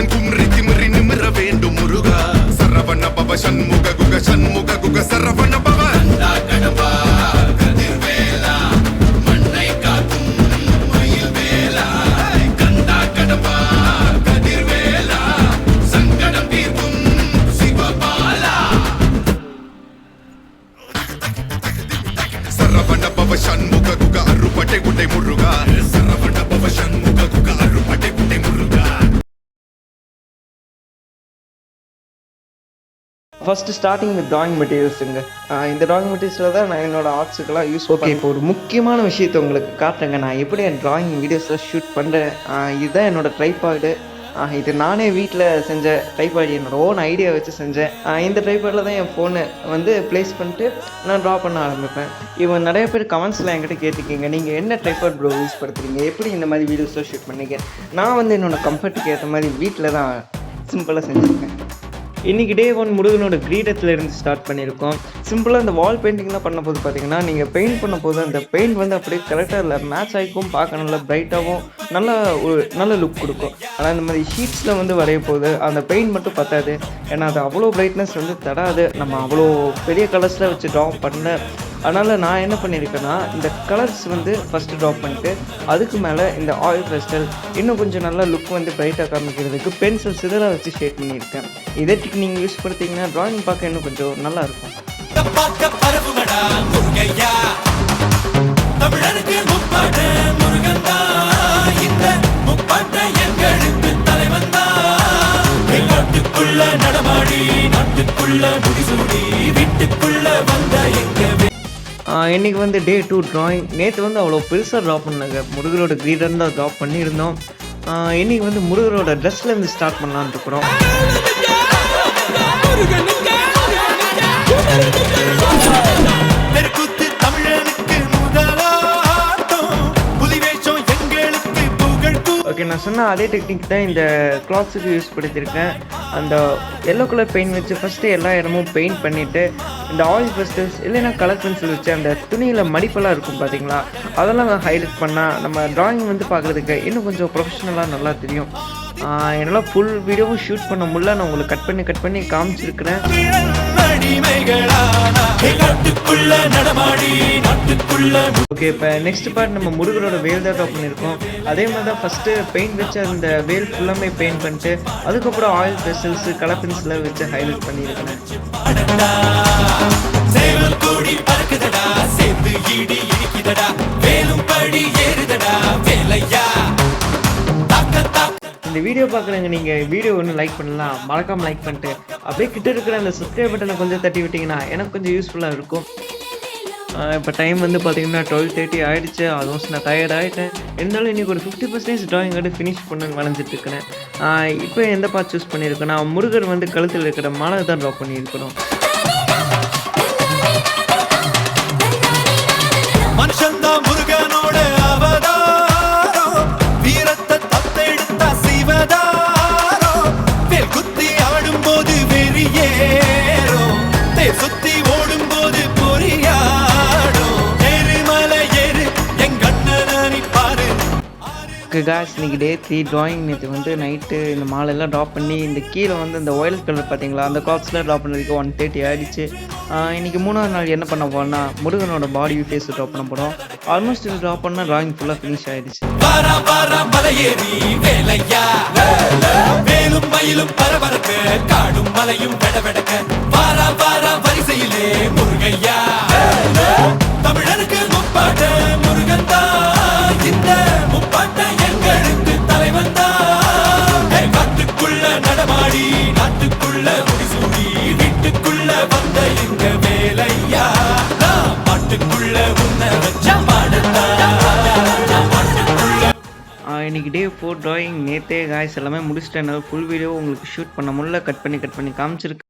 மனதுடன் குமரி திமிரி நிமிர வேண்டும் முருகா. சரவண பவ சண்முக குக சண்முக குக சரவண பவ கடம்பா கதிர்வேலா மண்ணை காக்கும் மயில் வேலா கந்தா கடம்பா கதிர்வேலா சங்கடம் தீர்க்கும் சிவபாலா. சரவண பவ சண்முக குக அருப்பட்டை குட்டை முருகா. சரவண பவ சண்முக குக அருப்பட்டை குட்டை Muruga. First starting with drawing மெட்டீரியல்ஸுங்க. இந்த ட்ராயிங் மெட்டீரியல்ஸில் தான் நான் என்னோடய ஆர்ட்ஸுக்கெல்லாம் யூஸ் ஓகே. இப்போ ஒரு முக்கியமான விஷயத்தை உங்களுக்கு காட்டுறேங்க. நான் எப்படி என் ட்ராயிங் வீடியோஸில் ஷூட் பண்ணுறேன். இதுதான் என்னோடய ட்ரைபாய்டு. இது நானே வீட்டில் செஞ்ச ட்ரைபாய்டு, என்னோடய ஓன் ஐடியா வச்சு செஞ்சேன். இந்த ட்ரைபாய்டில் தான் என் ஃபோனை வந்து ப்ளேஸ் பண்ணிட்டு நான் ட்ரா பண்ண ஆரம்பிப்பேன். இவன் நிறைய பேர் கமெண்ட்ஸில் என்கிட்ட கேட்டுக்கிங்க, நீங்கள் என்ன ட்ரைபாய்டு ப்ரோ யூஸ் படுத்துறீங்க, எப்படி இந்த மாதிரி வீடியோஸில் ஷூட் பண்ணீங்க. நான் வந்து என்னோடய கம்ஃபர்ட்டுக்கு ஏற்ற மாதிரி வீட்டில் தான் சிம்பிளாக செஞ்சுருக்கேன். இன்றைக்கி டே 1 முருகனோட கிரீடத்துலேருந்து ஸ்டார்ட் பண்ணியிருக்கோம். சிம்பிளாக இந்த வால் பெயிண்டிங்லாம் பண்ண போது பார்த்தீங்கன்னா, நீங்கள் பெயிண்ட் பண்ண போது அந்த பெயிண்ட் வந்து அப்படியே கரெக்டாக இல்லை மேட்ச் ஆகிக்கும், பார்க்க நல்லா ப்ரைட்டாகவும் நல்ல லுக் கொடுக்கும். ஆனால் இந்த மாதிரி ஷீட்ஸில் வந்து வரைய போது அந்த பெயிண்ட் மட்டும் பத்தாது. ஏன்னா அது அவ்வளோ பிரைட்னஸ் வந்து தராது. நம்ம அவ்வளோ பெரிய கலர்ஸில் வச்சு ட்ரா பண்ண. அதனால் நான் என்ன பண்ணியிருக்கேன்னா, இந்த கலர்ஸ் வந்து ஃபஸ்ட்டு ட்ரா பண்ணிட்டு அதுக்கு மேலே இந்த ஆயில் பெஸ்டல் இன்னும் கொஞ்சம் நல்லா லுக் வந்து பிரைட்டாக காமிக்கிறதுக்கு பென்சில்ஸ் இதெல்லாம் வச்சு ஷேட் பண்ணியிருக்கேன். இதே நீங்கள் யூஸ் படுத்திங்கன்னா ட்ராயிங் பார்க்க இன்னும் கொஞ்சம் நல்லாயிருக்கும். இன்றைக்கி வந்து டே 2 ட்ராயிங். நேற்று வந்து அவ்வளோ பெருசாக ட்ரா பண்ணாங்க. முருகரோட கிரீடர் தான் ட்ரா பண்ணியிருந்தோம். இன்றைக்கி வந்து முருகரோட ட்ரெஸ்லேருந்து ஸ்டார்ட் பண்ணலான்னு இருக்கிறோம். ஓகே, நான் சொன்ன அதே டெக்னிக் தான் இந்த கிளாத்ஸுக்கு யூஸ் படுத்தியிருக்கேன். அந்த எல்லோ கலர் பெயிண்ட் வச்சு ஃபஸ்ட்டு எல்லா இடமும் பெயிண்ட் பண்ணிவிட்டு இந்த ஆயில் பெஸ்டல்ஸ் இல்லைன்னா கலர் பென்சில் வச்சு அந்த துணியில் மடிப்பெல்லாம் இருக்கும் பார்த்தீங்களா, அதெல்லாம் ஹைலைட் பண்ணால் நம்ம ட்ராயிங் வந்து பார்க்குறதுக்கு இன்னும் கொஞ்சம் ப்ரொஃபஷ்னலாக நல்லா தெரியும். என்னால் ஃபுல் வீடியோவும் ஷூட் பண்ண முடியல. நான் உங்களுக்கு கட் பண்ணி காமிச்சிருக்கிறேன். ஓகே, இப்போ நெக்ஸ்ட் பார்ட் நம்ம முருகரோட வேல் தான் ட்ரா பண்ணியிருக்கோம். அதே மாதிரி தான் ஃபஸ்ட்டு பெயிண்ட் வச்சு அந்த வேல் ஃபுல்லாமே பெயிண்ட் பண்ணிட்டு அதுக்கப்புறம் ஆயில் பென்சில்ஸ் கலர் பென்சிலை வச்சு ஹைலைட் பண்ணியிருக்கிறேன். இந்த வீடியோ பார்க்குறேங்க, நீங்கள் வீடியோ ஒன்று லைக் பண்ணலாம், மறக்காமல் லைக் பண்ணிட்டு அப்படியே கிட்ட இருக்கிற அந்த சப்ஸ்கிரைப் பட்டனை கொஞ்சம் தட்டி விட்டிங்கன்னா எனக்கு கொஞ்சம் யூஸ்ஃபுல்லாக இருக்கும். இப்போ டைம் வந்து பார்த்திங்கன்னா 12:30 ஆகிடுச்சு. ஆல்மோஸ்ட் நான் டயர்ட் ஆகிட்டேன். இருந்தாலும் இன்றைக்கி ஒரு 50% ட்ராயிங் வந்து ஃபினிஷ் பண்ண வளைஞ்சிட்ருக்கிறேன். இப்போ எந்த பார்ட் சூஸ் பண்ணியிருக்கேன்னா, முருகர் வந்து கழுத்தில் இருக்கிற மாலை தான் ட்ரா பண்ணியிருக்கணும். காய்ஸ், இன்றைக்கி டே 3 ட்ராயிங். நேற்று வந்து நைட்டு இந்த மாலெல்லாம் ட்ரா பண்ணி இந்த கீழே வந்து இந்த ஒயலட் கலர் பார்த்தீங்களா, அந்த கிளாத்ஸ்லாம் ட்ரா பண்ணுறதுக்கு 1:30 ஆகிடுச்சு. இன்றைக்கி 3ஆவது நாள் என்ன பண்ண போகிறோன்னா, முருகனோட பாடி ஃபேஸ் ட்ரா பண்ண போகிறோம். ஆல்மோஸ்ட் இது ட்ரா பண்ணால் ட்ராயிங் ஃபுல்லாக ஃபினிஷ் ஆகிடுச்சு. இன்றைக்கி டே 4 ட்ராயிங். நேற்றே காய்ஸ் எல்லாமே முடிச்சுட்டு என்னால் ஃபுல் வீடியோ உங்களுக்கு ஷூட் பண்ண முடியல. கட் பண்ணி காமிச்சிருக்கு.